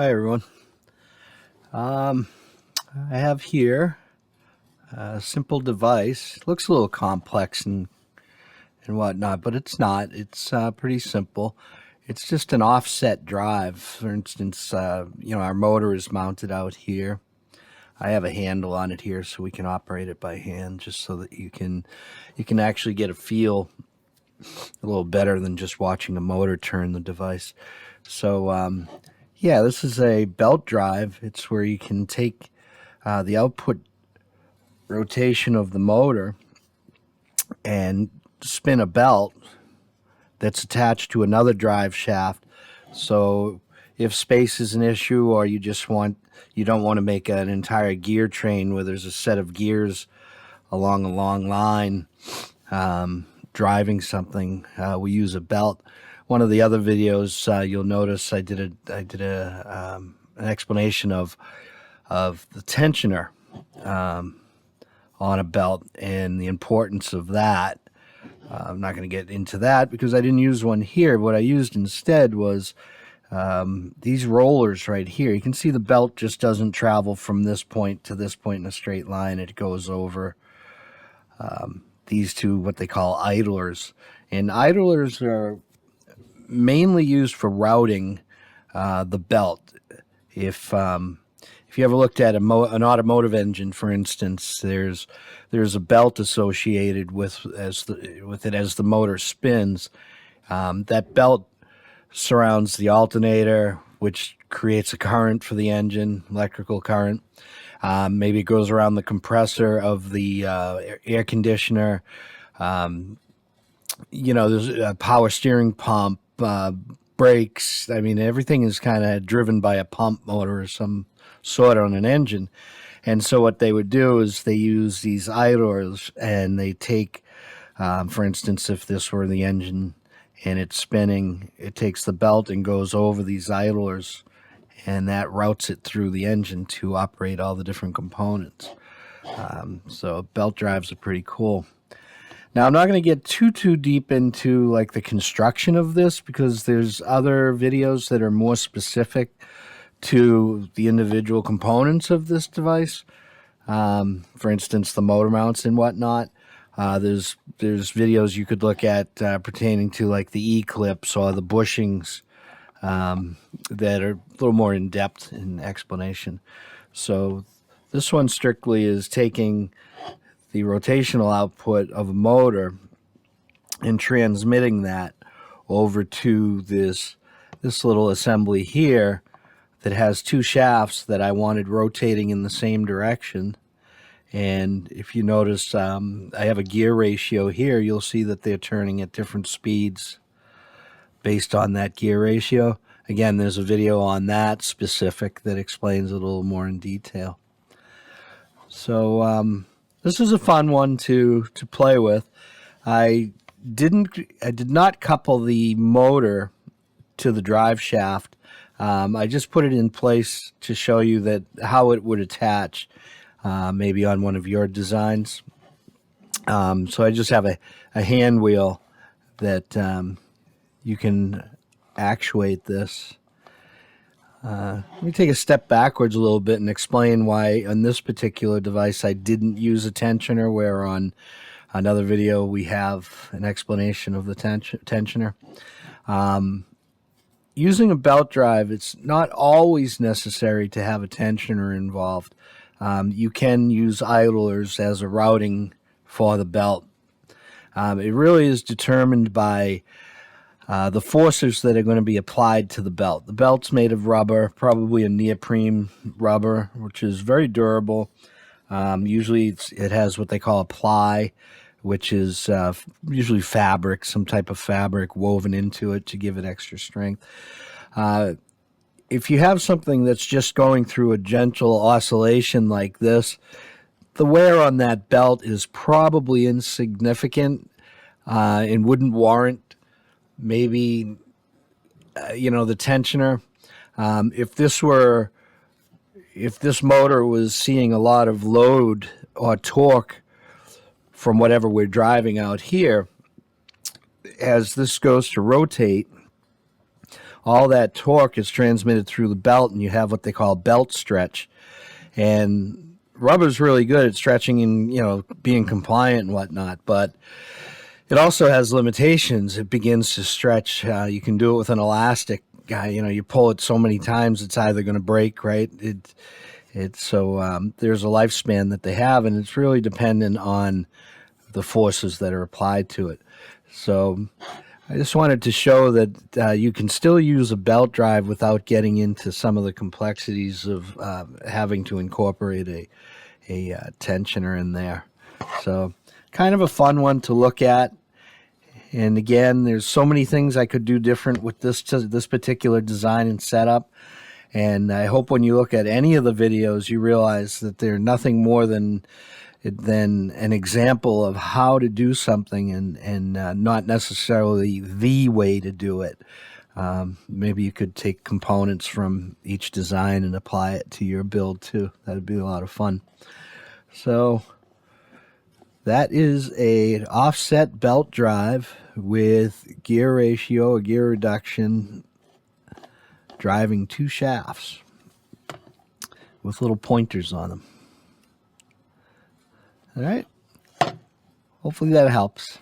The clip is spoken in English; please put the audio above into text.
Hi everyone. Um, I have here a simple device. It looks a little complex and whatnot, but it's not. It's pretty simple. It's just an offset drive. For instance, our motor is mounted out here. I have a handle on it here so we can operate it by hand, just so that you can actually get a feel a little better than just watching a motor turn the device. So yeah, this is a belt drive. It's where you can take the output rotation of the motor and spin a belt that's attached to another drive shaft. So if space is an issue, or you don't want to make an entire gear train where there's a set of gears along a long line driving something, we use a belt. One of the other videos, you'll notice I did an explanation of the tensioner on a belt and the importance of that. I'm not going to get into that because I didn't use one here. What I used instead was these rollers right here. You can see the belt just doesn't travel from this point to this point in a straight line. It goes over these two, what they call idlers. And idlers are mainly used for routing the belt. If you ever looked at an automotive engine, for instance, there's a belt associated with it as the motor spins. That belt surrounds the alternator, which creates a current for the engine, electrical current. Maybe it goes around the compressor of the air conditioner. There's a power steering pump, brakes. I mean, everything is kind of driven by a pump motor or some sort on an engine. And so what they would do is they use these idlers and they take, for instance, if this were the engine and it's spinning, it takes the belt and goes over these idlers, and that routes it through the engine to operate all the different components. So belt drives are pretty cool. Now, I'm not going to get too deep into like the construction of this because there's other videos that are more specific to the individual components of this device. For instance, the motor mounts and whatnot. There's videos you could look at pertaining to like the E-clips or the bushings that are a little more in depth in explanation. So this one strictly is taking the rotational output of a motor and transmitting that over to this little assembly here that has two shafts that I wanted rotating in the same direction. And if you notice, I have a gear ratio here. You'll see that they're turning at different speeds based on that gear ratio. Again, there's a video on that specific that explains it a little more in detail. So this is a fun one to play with. I did not couple the motor to the drive shaft. I just put it in place to show you that how it would attach, maybe on one of your designs. So I just have a hand wheel that you can actuate this. Let me take a step backwards a little bit and explain why on this particular device I didn't use a tensioner, where on another video we have an explanation of the tensioner. Using a belt drive, it's not always necessary to have a tensioner involved. You can use idlers as a routing for the belt. It really is determined by the forces that are going to be applied to the belt. The belt's made of rubber, probably a neoprene rubber, which is very durable. Usually it has what they call a ply, which is usually fabric, some type of fabric woven into it to give it extra strength. If you have something that's just going through a gentle oscillation like this, the wear on that belt is probably insignificant and wouldn't warrant maybe the tensioner. If this motor was seeing a lot of load or torque from whatever we're driving out here, as this goes to rotate, all that torque is transmitted through the belt, and you have what they call belt stretch. And rubber's really good at stretching and, being compliant and whatnot, but it also has limitations. It begins to stretch. You can do it with an elastic. You pull it so many times, it's either going to break, right? There's a lifespan that they have, and it's really dependent on the forces that are applied to it. So I just wanted to show that you can still use a belt drive without getting into some of the complexities of having to incorporate a tensioner in there. So kind of a fun one to look at. And again, there's so many things I could do different with this particular design and setup. And I hope when you look at any of the videos, you realize that they're nothing more than an example of how to do something, and not necessarily the way to do it. Maybe you could take components from each design and apply it to your build too. That'd be a lot of fun. So that is a offset belt drive with gear ratio, a gear reduction, driving 2 shafts with little pointers on them. All right. Hopefully that helps.